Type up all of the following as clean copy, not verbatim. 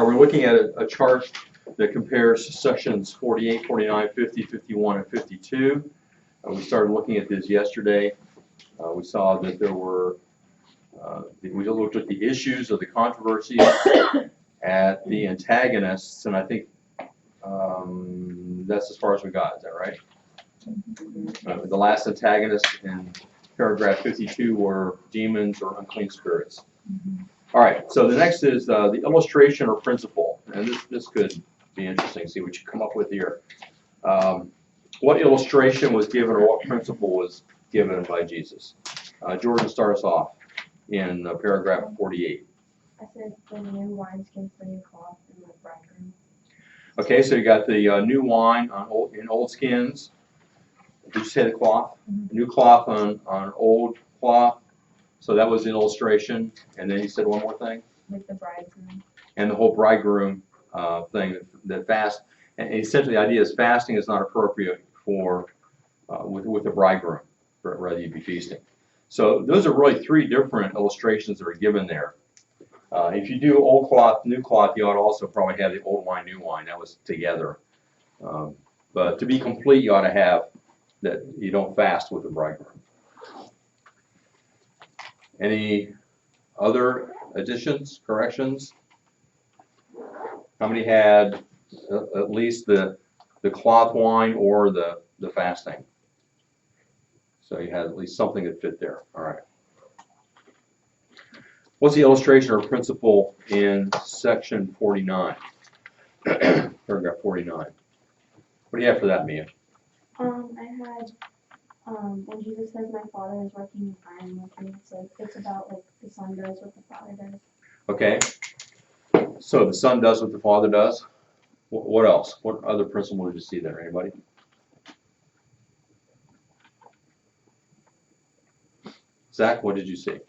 we're looking at a chart that compares sections 48, 49, 50, 51, and 52. We started looking at this yesterday. We saw that there were, we looked at the issues of the controversy, at the antagonists, and I think that's as far as we got. Is that right? The last antagonists in paragraph 52 were demons or unclean spirits. All right, so the next is the illustration or principle, and this could be interesting. See what you come up with here. What illustration was given or what principle was given by Jesus? Jordan starts off in paragraph 48. I said the new wineskin for new cloth and the bridegroom. Okay, so you got the new wine in old skins. Did you say the cloth? Mm-hmm. New cloth on old cloth. So that was an illustration. And then you said one more thing? With the bridegroom. And the whole bridegroom thing, that fast. And essentially the idea is fasting is not appropriate for with the bridegroom, rather you be feasting. So those are really three different illustrations that are given there. If you do old cloth, new cloth, you ought to also probably have the old wine, new wine. That was together. But to be complete, you ought to have that you don't fast with the bridegroom. Any other additions, corrections? How many had at least the cloth wine or the fasting? So you had at least something that fit there. All right. What's the illustration or principle in section 49? Paragraph 49. What do you have for that, Mia? I had when Jesus says my Father is working iron with me, so it's about like the Son does what the Father does. Okay. So the Son does what the Father does. What else? What other principle did you see there? Anybody? Zach, what did you see?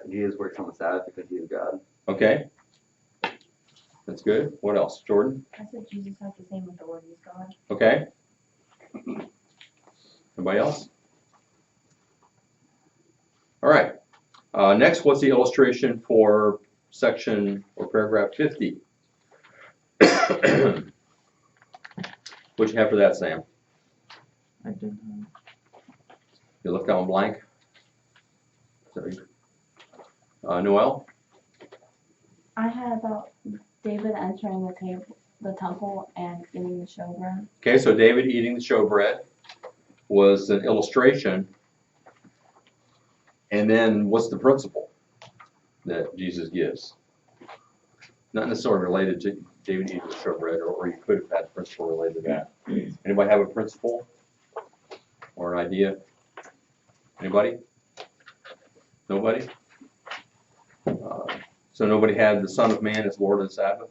Jesus works on the Sabbath because he is God. Okay. That's good. What else? Jordan? I said Jesus has the same authority as God. Okay. Anybody else? All right. Next, what's the illustration for section or paragraph 50? What'd you have for that, Sam? I didn't know. You left that one blank? Sorry. Noel? I had about David entering the temple and eating the showbread. Okay, so David eating the showbread was an illustration. And then what's the principle that Jesus gives? Not necessarily related to David eating the showbread, or you could have had a principle related to that. Anybody have a principle or an idea? Anybody? Nobody? So nobody had the Son of Man as Lord of the Sabbath?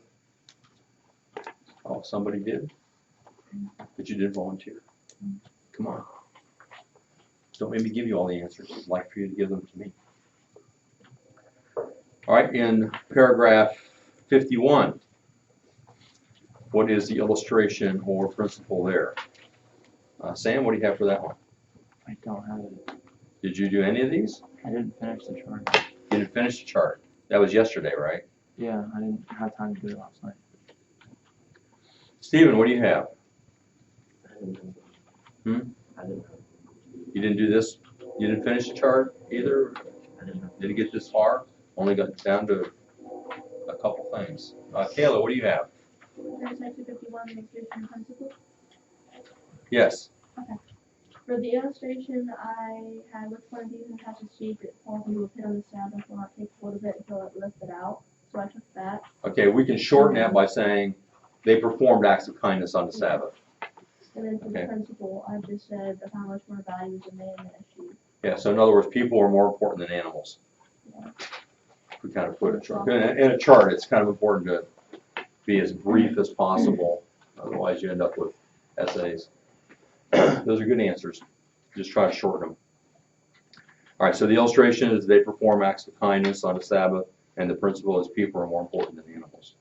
Oh, somebody did? But you did volunteer. Come on. Don't make me give you all the answers. I'd like for you to give them to me. All right, in paragraph 51, what is the illustration or principle there? Sam, what do you have for that one? I don't have it. Did you do any of these? I didn't finish the chart. You didn't finish the chart. That was yesterday, right? Yeah, I didn't have time to do it last night. Stephen, what do you have? I didn't know. Hmm? I didn't know. You didn't do this? You didn't finish the chart either? I didn't know. Did it get this far? Only got down to a couple things. Kayla, what do you have? There's section 51 illustration principle. Yes. For the illustration, I had which one of these attached a sheep that falls into a pit on the Sabbath will not take hold of it until it lifts it out. So I took that. Okay, we can shorten that by saying they performed acts of kindness on the Sabbath. And then for Okay. the principle, I just said how much more valuable is a man than a sheep. Yeah, so in other words, people are more important than animals. Yeah. We kind of put a chart. In a chart, it's kind of important to be as brief as possible. Otherwise, you end up with essays. Those are good answers. Just try to shorten them. All right, so the illustration is they perform acts of kindness on the Sabbath, and the principle is people are more important than animals.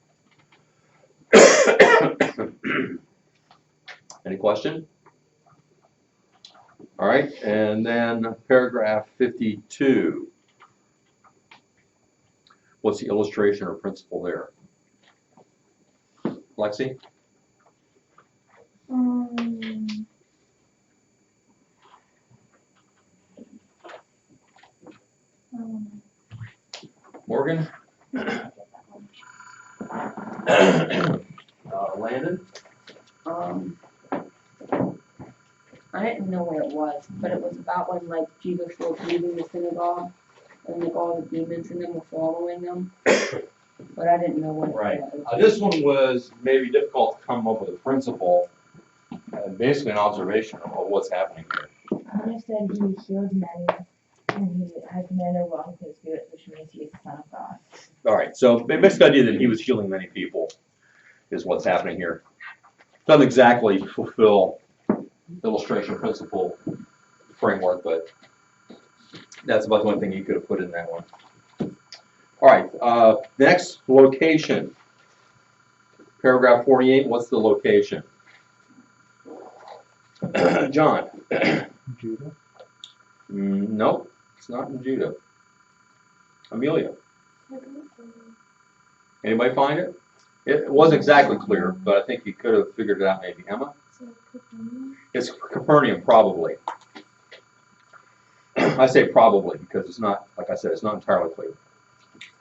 Any question? All right, and then paragraph 52. What's the illustration or principle there? Lexi? Morgan? Landon? I didn't know where it was, but it was about when like Jesus was leaving the synagogue and like all the demons in them were following him. But I didn't know what it Right. was. This one was maybe difficult to come up with a principle, basically an observation of what's happening here. He said he healed many, and he has men over on his spirit, which means he is the Son of God. All right, so the basic idea that he was healing many people is what's happening here. Doesn't exactly fulfill illustration principle framework, but that's about the only thing you could have put in that one. All right, next, location. Paragraph 48, what's the location? John? Judah? Nope, it's not in Judah. Amelia? Anybody find it? It wasn't exactly clear, but I think you could have figured it out maybe. Emma? It's Capernaum, probably. I say probably because it's not, like I said, it's not entirely clear.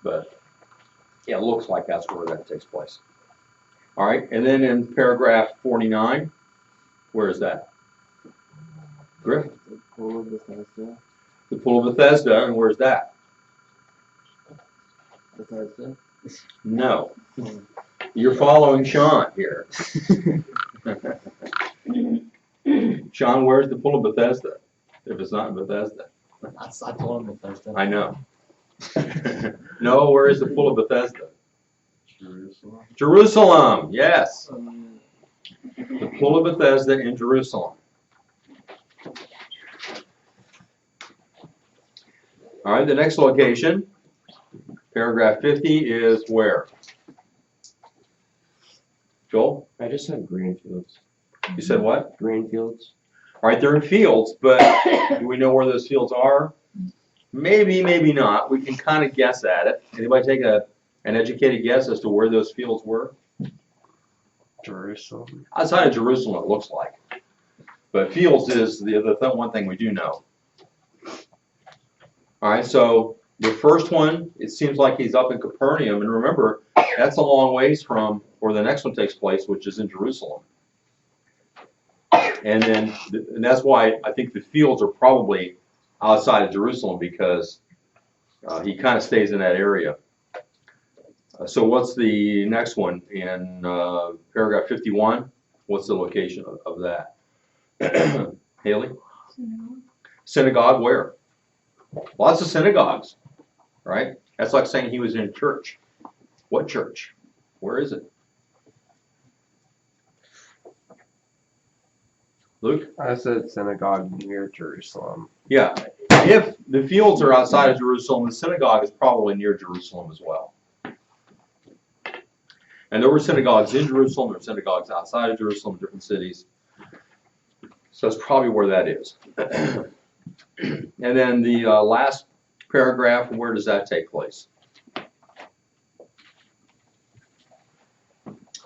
But yeah, it looks like that's where that takes place. All right, and then in paragraph 49, where is that? Griff? The pool of Bethesda. The Pool of Bethesda, and where's that? Bethesda? No. You're following Sean here. Sean, where's the Pool of Bethesda? If it's not in Bethesda. I told him Bethesda. I know. No, where is the Pool of Bethesda? Jerusalem. Jerusalem, yes. The Pool of Bethesda in Jerusalem. All right, the next location, paragraph 50, is where? Joel? I just said Greenfields. You said what? Greenfields? All right, they're in fields, but do we know where those fields are? Maybe, maybe not. We can kind of guess at it. Anybody take an educated guess as to where those fields were? Jerusalem. Outside of Jerusalem, it looks like. But fields is the one thing we do know. All right, so the first one, it seems like he's up in Capernaum. And remember, that's a long ways from where the next one takes place, which is in Jerusalem. And then, and that's why I think the fields are probably outside of Jerusalem, because he kind of stays in that area. So what's the next one in paragraph 51? What's the location of that? Haley? Synagogue where? Lots of synagogues, right? That's like saying he was in church. What church? Where is it? Luke? I said synagogue near Jerusalem. Yeah. If the fields are outside of Jerusalem, the synagogue is probably near Jerusalem as well. And there were synagogues in Jerusalem, there were synagogues outside of Jerusalem, different cities. So that's probably where that is. And then the last paragraph, where does that take place?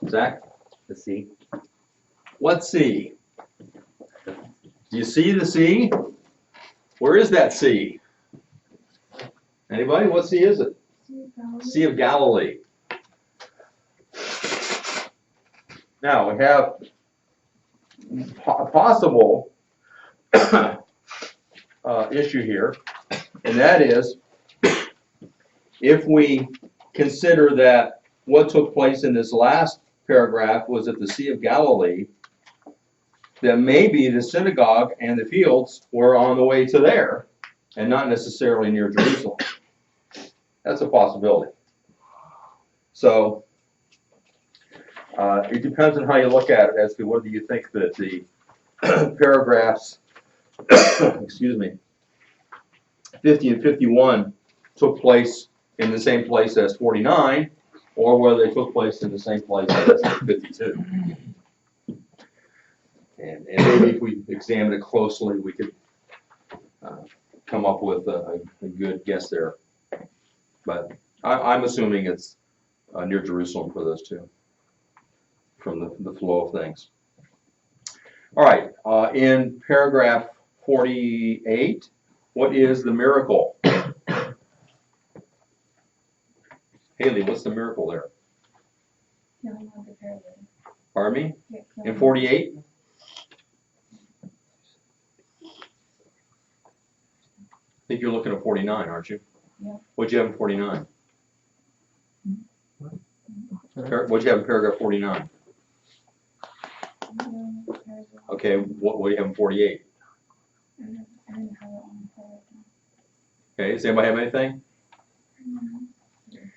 Zach? The sea. What sea? Do you see the sea? Where is that sea? Anybody? What sea is it? Sea of Galilee. Now, we have a possible issue here, and that is, if we consider that what took place in this last paragraph was at the Sea of Galilee, then maybe the synagogue and the fields were on the way to there, and not necessarily near Jerusalem. That's a possibility. So, it depends on how you look at it as to whether you think that the paragraphs, excuse me, 50 and 51 took place in the same place as 49, or whether they took place in the same place as 52. And maybe if we examine it closely, we could come up with a good guess there. But I'm assuming it's near Jerusalem for those two. from the flow of things. All right, in paragraph 48, what is the miracle? Haley, what's the miracle there? Healing of the paralytic. Pardon me? Yeah, In healing. 48? I think you're looking at 49, aren't you? Yeah. What'd you have in 49? What'd you have in paragraph 49? Healing of the paralytic. Okay, what do you have in 48? I didn't have it on the paralytic. Okay, does anybody have anything?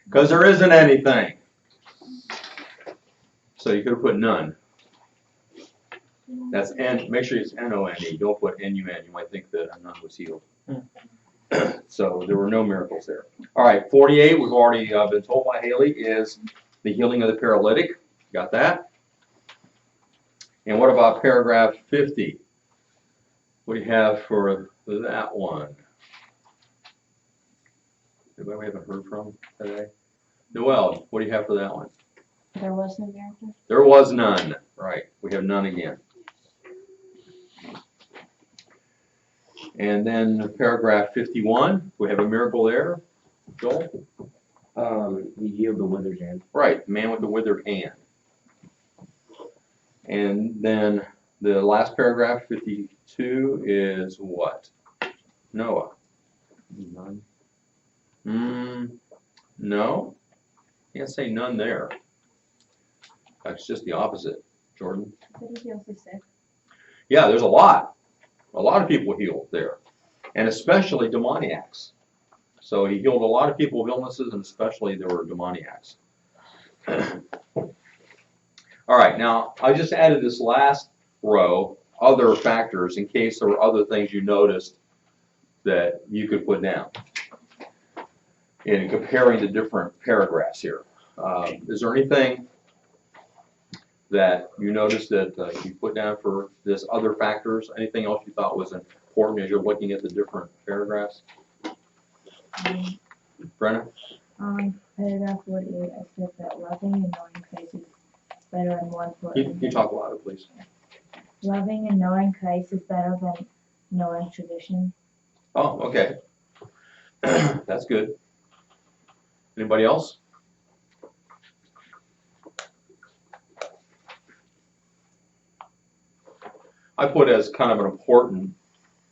Because there isn't anything. So you could have put none. That's N, make sure it's N-O-N-E, don't put N-U-N, you might think that a nun was healed. So there were no miracles there. All right, 48, we've already been told by Haley, is the healing of the paralytic. Got that? And what about paragraph 50? What do you have for that one? Anybody we haven't heard from today? Noel, what do you have for that one? There was no miracle. There was none. Right, we have none again. And then paragraph 51, we have a miracle there. Joel? He healed the withered hand. Right, the man with the withered hand. And then the last paragraph, 52, is what? Noah. None. No. Can't say none there. That's just the opposite. Jordan? Did he heal the sick? Yeah, there's a lot. A lot of people healed there. And especially demoniacs. So he healed a lot of people with illnesses, and especially there were demoniacs. All right, now I just added this last row, other factors, in case there were other things you noticed that you could put down in comparing the different paragraphs here. Is there anything that you noticed that you put down for this other factors? Anything else you thought was important as you're looking at the different paragraphs? Brenna? Paragraph 48, I said that loving and knowing Christ is better than one foot. Can you talk louder, please? Loving and knowing Christ is better than knowing tradition. Oh, okay. That's good. Anybody else? I put as kind of an important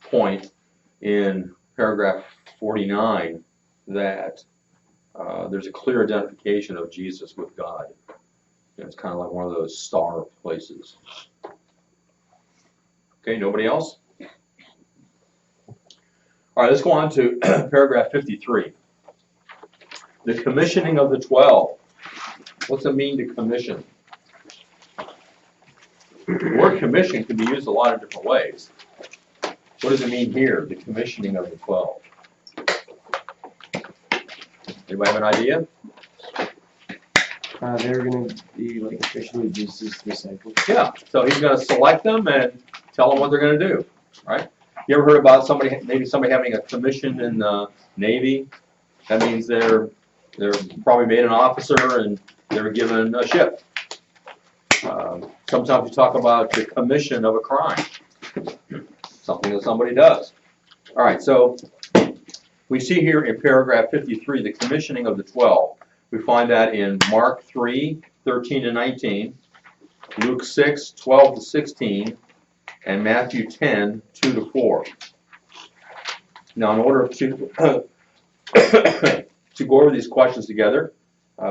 point in paragraph 49 that there's a clear identification of Jesus with God. It's kind of like one of those star places. Okay, nobody else? All right, let's go on to paragraph 53. The commissioning of the 12. What's it mean to commission? The word commission can be used a lot of different ways. What does it mean here, the commissioning of the 12? Anybody have an idea? They're going to be like officially Jesus' disciples. Yeah, so he's going to select them and tell them what they're going to do, right? You ever heard about somebody, maybe somebody having a commission in the Navy? That means they're probably made an officer and they're given a ship. Sometimes you talk about the commission of a crime, something that somebody does. All right, so we see here in paragraph 53 the commissioning of the 12. We find that in Mark 3, 13 to 19, Luke 6, 12 to 16, and Matthew 10, 2 to 4. Now, in order to to go over these questions together,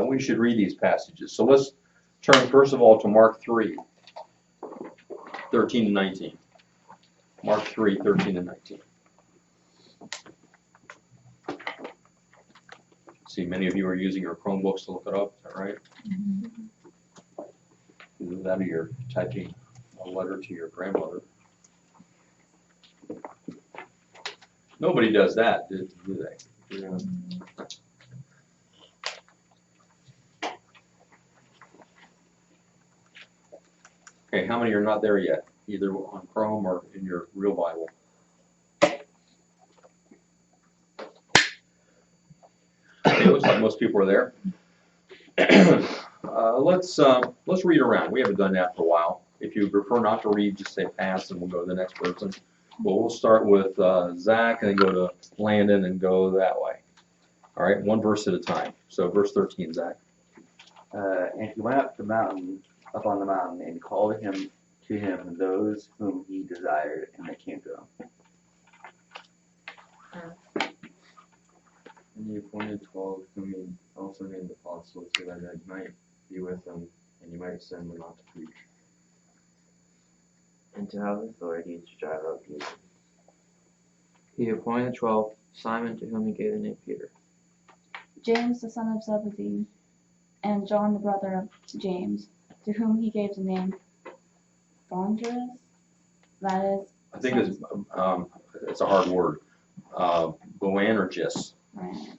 we should read these passages. So let's turn first of all to Mark 3, 13 to 19. Mark 3, 13 to 19. See, many of you are using your Chromebooks to look it up, is that right? Either that or you're typing a letter to your grandmother. Nobody does that, do they? Yeah. Okay, how many are not there yet, either on Chrome or in your real Bible? Okay, looks like most people are there. let's read around. We haven't done that for a while. If you prefer not to read, just say pass, and we'll go to the next person. Well, we'll start with Zach, and then go to Landon, and go that way. All right, one verse at a time. So verse 13, Zach. And he went up on the mountain, and called to him those whom he desired, and they came to him. And he appointed 12, whom he also named apostles, so that he might be with them, and he might send them out to preach. And to have authority to drive out demons. He appointed 12, Simon, to whom he gave the name Peter. James the son of Zebedee, and John the brother of James, to whom he gave the name Boanerges. That is, I think it's a hard word. Boanerges. Boanerges.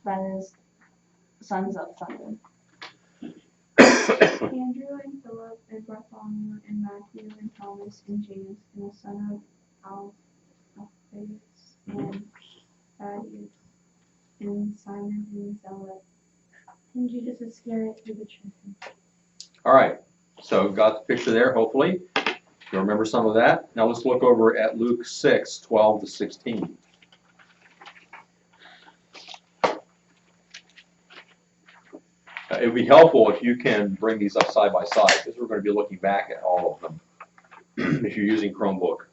That is, sons of thunder. Andrew and Philip and Bartholomew and Matthew and Thomas and James and the son of Alphaeus and Thaddeus and Simon and Zealot and Judas Iscariot who betrayed him. All right, so got the picture there, hopefully. You remember some of that. Now let's look over at Luke 6, 12 to 16. It would be helpful if you can bring these up side by side, because we're going to be looking back at all of them. If you're using Chromebook,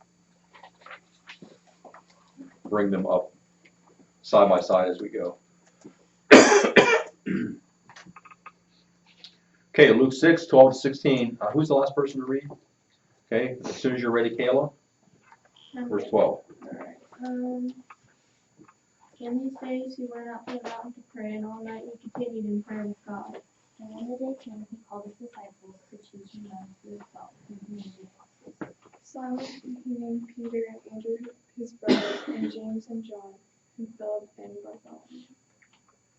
bring them up side by side as we go. Okay, Luke 6, 12 to 16. Who's the last person to read? Okay, as soon as you're ready, Kayla. Verse 12. In these days he went out to the mountain to pray, and all night he continued in prayer with God. And when the day came, he called his disciples to choose him men who he felt whom he named the apostles. Simon, whom he named Peter, and Andrew his brother, and James and John, and Philip and Bartholomew.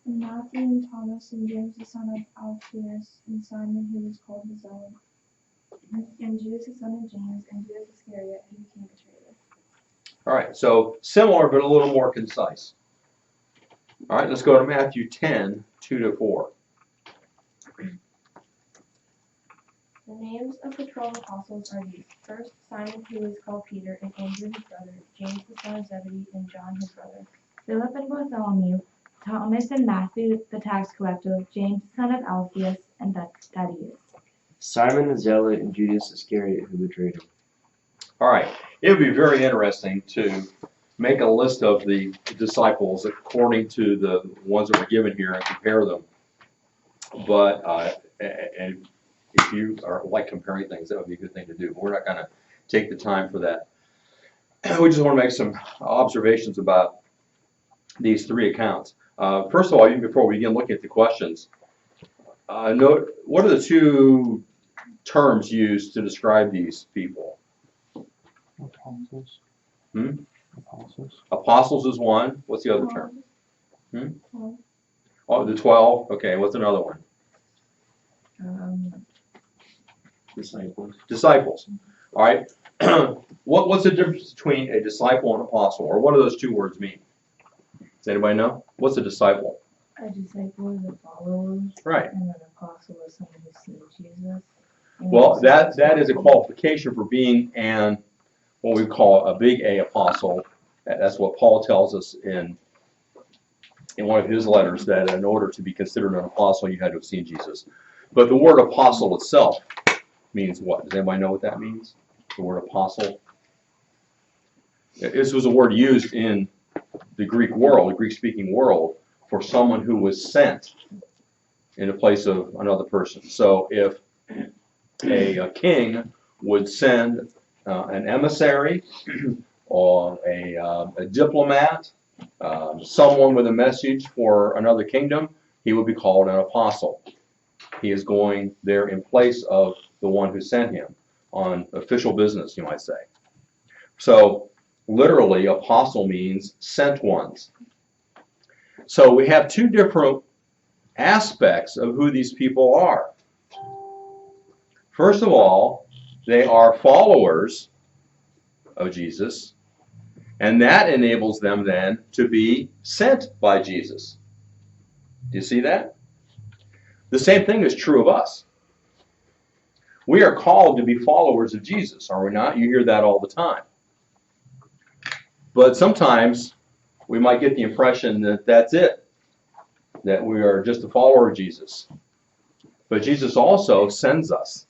And Matthew and Thomas and James the son of Alphaeus and Simon who was called the Zealot. And Judas the son of James and Judas Iscariot who became betrayer. All right, so similar but a little more concise. All right, let's go to Matthew 10, 2 to 4. The names of the 12 apostles are these. First, Simon who is called Peter, and Andrew his brother, James the son of Zebedee, and John his brother. Philip and Bartholomew, Thomas and Matthew the tax collector, James the son of Alphaeus, and Thaddeus. Simon the Zealot and Judas Iscariot who betrayed him. All right, it would be very interesting to make a list of the disciples according to the ones that were given here and compare them. But and if you are like comparing things, that would be a good thing to do. But we're not going to take the time for that. We just want to make some observations about these three accounts. First of all, even before we begin looking at the questions, note what are the two terms used to describe these people? Apostles. Apostles. Apostles is one. What's the other term? Oh, the 12. Okay, what's another one? Disciples. Disciples. All right. What's the difference between a disciple and apostle, or what do those two words mean? Does anybody know? What's a disciple? A disciple is a follower, Right. and an apostle is someone who's seen Jesus. And Well, he's that is a qualification for being an what we call a big A apostle. That's what Paul tells us in one of his letters, that in order to be considered an apostle, you had to have seen Jesus. But the word apostle itself means what? Does anybody know what that means? The word apostle. This was a word used in the Greek world, the Greek-speaking world, for someone who was sent in the place of another person. So if a king would send an emissary or a diplomat, someone with a message for another kingdom, he would be called an apostle. He is going there in place of the one who sent him on official business, you might say. So literally, apostle means sent ones. So we have two different aspects of who these people are. First of all, they are followers of Jesus, and that enables them then to be sent by Jesus. Do you see that? The same thing is true of us. We are called to be followers of Jesus, are we not? You hear that all the time. But sometimes we might get the impression that that's it, that we are just a follower of Jesus. But Jesus also sends us.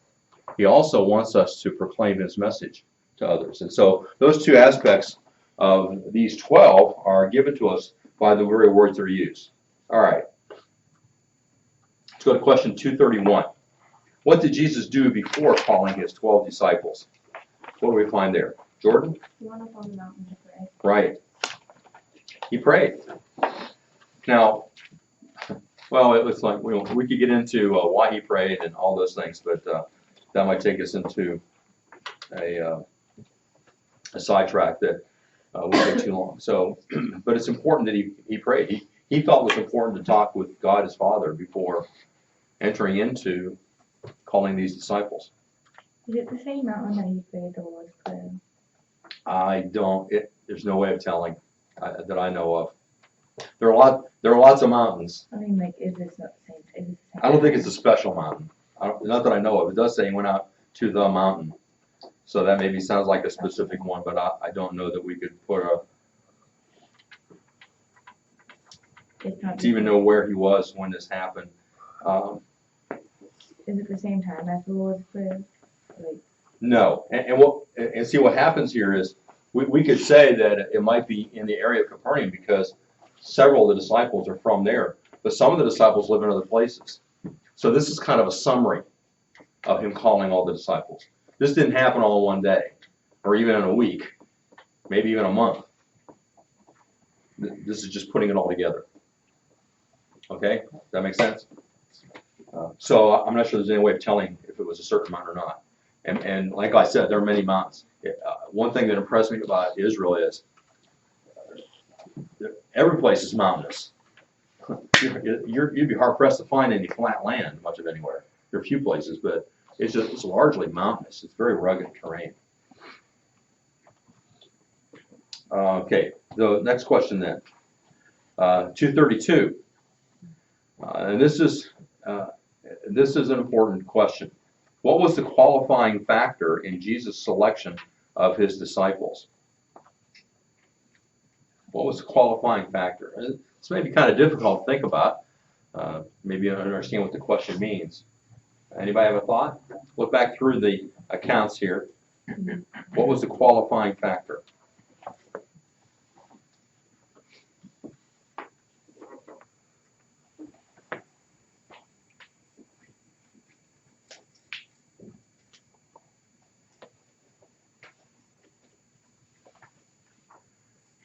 He also wants us to proclaim his message to others. And so those two aspects of these 12 are given to us by the very words that are used. All right. Let's go to question 231. What did Jesus do before calling his 12 disciples? What do we find there? Jordan? He went up on the mountain to pray. Right. He prayed. Now, well, it was like we could get into why he prayed and all those things, but that might take us into a sidetrack that would take too long. So, but it's important that he prayed. He felt it was important to talk with God his Father before entering into calling these disciples. Is it the same mountain that he prayed the Lord's Prayer? There's no way of telling that I know of. There are lots of mountains. I mean, like, is this not the same? Is this the same? I don't think it's a special mountain. Not that I know of. It does say he went out to the mountain. So that maybe sounds like a specific one, but I don't know that we could put to even know where he was when this happened. Is it the same time as the Lord's Prayer? Like, No, and see what happens here is we could say that it might be in the area of Capernaum because several of the disciples are from there, but some of the disciples live in other places. So this is kind of a summary of him calling all the disciples. This didn't happen all in one day, or even in a week, maybe even a month. This is just putting it all together. Okay, does that make sense? So I'm not sure there's any way of telling if it was a certain mountain or not. And like I said, there are many mountains. One thing that impressed me about Israel is every place is mountainous. You'd be hard pressed to find any flat land, much of anywhere. There are a few places, but it's largely mountainous. It's very rugged terrain. Okay, the next question then. 232. And this is an important question. What was the qualifying factor in Jesus' selection of his disciples? What was the qualifying factor? This may be kind of difficult to think about. Maybe you don't understand what the question means. Anybody have a thought? Look back through the accounts here. What was the qualifying factor?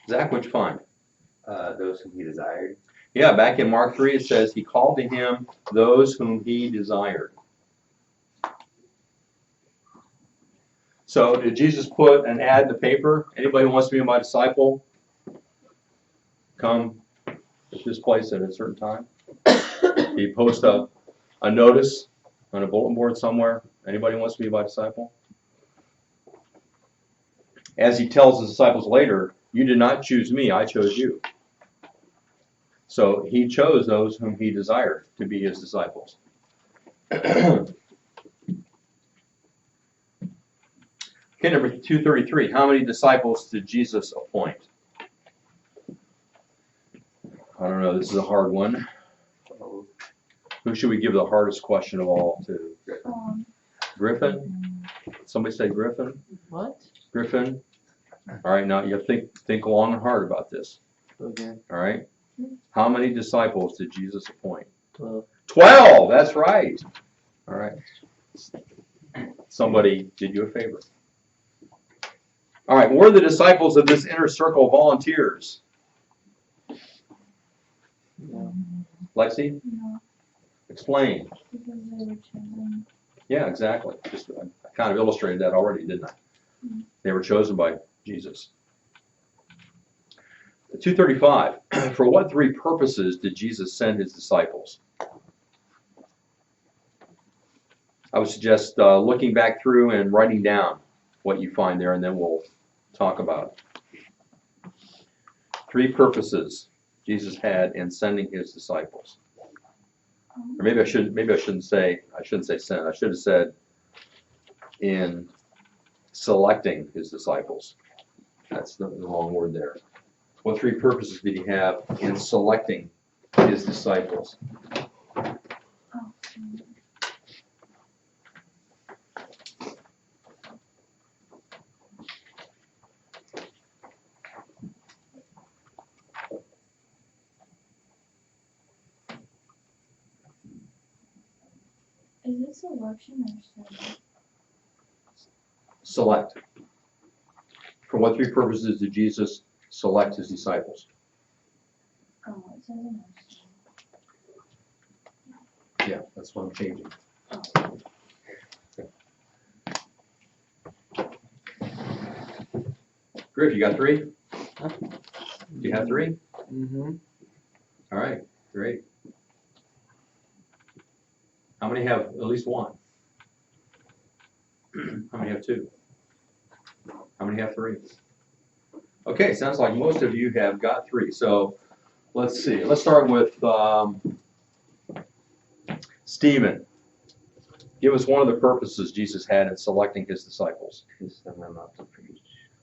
Zach, what'd you find? Those whom he desired. Yeah, back in Mark 3 it says he called to him those whom he desired. So did Jesus put an ad in the paper? Anybody who wants to be my disciple, come at this place at a certain time? Did he post a notice on a bulletin board somewhere? Anybody who wants to be my disciple? As he tells his disciples later, you did not choose me, I chose you. So he chose those whom he desired to be his disciples. Okay, number 233. How many disciples did Jesus appoint? I don't know. This is a hard one. Who should we give the hardest question of all to? Griffin? Somebody say Griffin? What? Griffin? All right, now you have to think long and hard about this. Okay. All right? How many disciples did Jesus appoint? 12. 12! That's right. All right. Somebody did you a favor. All right, were the disciples of this inner circle volunteers? No. Lexi? No, Explain. because they were chosen. Yeah, exactly. Just I kind of illustrated that already, didn't I? They were chosen by Jesus. 235. For what three purposes did Jesus send his disciples? I would suggest looking back through and writing down what you find there, and then we'll talk about it. Three purposes Jesus had in sending his disciples. Or maybe I shouldn't say sent. I should have said in selecting his disciples. That's the wrong word there. What three purposes did he have in selecting his disciples? Is it selection or service? Select. For what three purposes did Jesus select his disciples? Oh, it says in Yeah, that's what I'm changing. Griff, you got three? Do you have three? Mm-hmm. All right, great. How many have at least one? How many have two? How many have three? Okay, sounds like most of you have got three. So let's see. Let's start with Stephen. Give us one of the purposes Jesus had in selecting his disciples. To send them out to preach.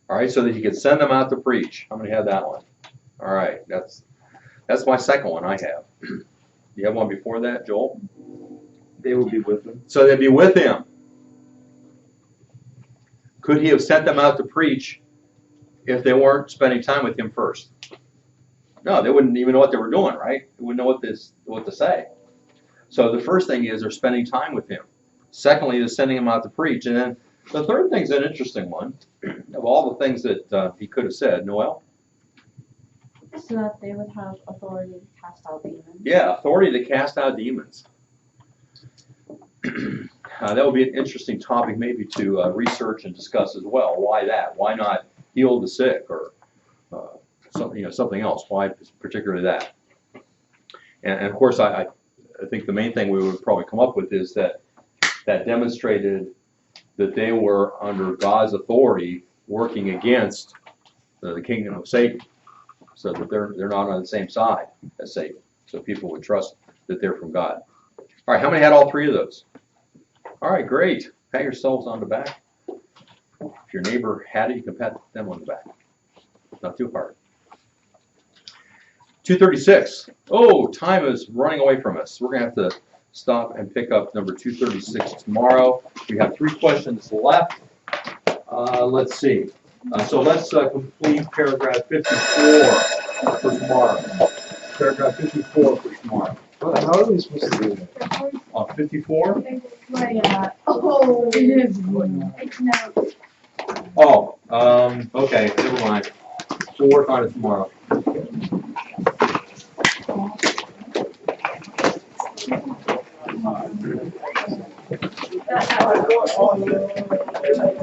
All right, so that he could send them out to preach. How many have that one? All right, that's my second one I have. Do you have one before that, Joel? They will be with him. So they'd be with him. Could he have sent them out to preach if they weren't spending time with him first? No, they wouldn't even know what they were doing, right? They wouldn't know what to say. So the first thing is they're spending time with him. Secondly, they're sending him out to preach. And then the third thing's an interesting one. Of all the things that he could have said, Noel? So that they would have authority to cast out demons. Yeah, authority to cast out demons. That would be an interesting topic maybe to research and discuss as well. Why that? Why not heal the sick or something else? Why particularly that? And of course, I think the main thing we would probably come up with is that demonstrated that they were under God's authority working against the kingdom of Satan, so that they're not on the same side as Satan. So people would trust that they're from God. All right, how many had all three of those? All right, great. Pat yourselves on the back. If your neighbor had it, you can pat them on the back. Not too hard. 236. Oh, time is running away from us. We're going to have to stop and pick up number 236 tomorrow. We have 3 questions left. Let's see. So let's complete paragraph 54 for tomorrow. Paragraph 54 for tomorrow. How are we supposed to do that? On 54? Yeah. Oh, it is. It's no. Oh, okay, never mind. We'll work on it tomorrow. That's how I go.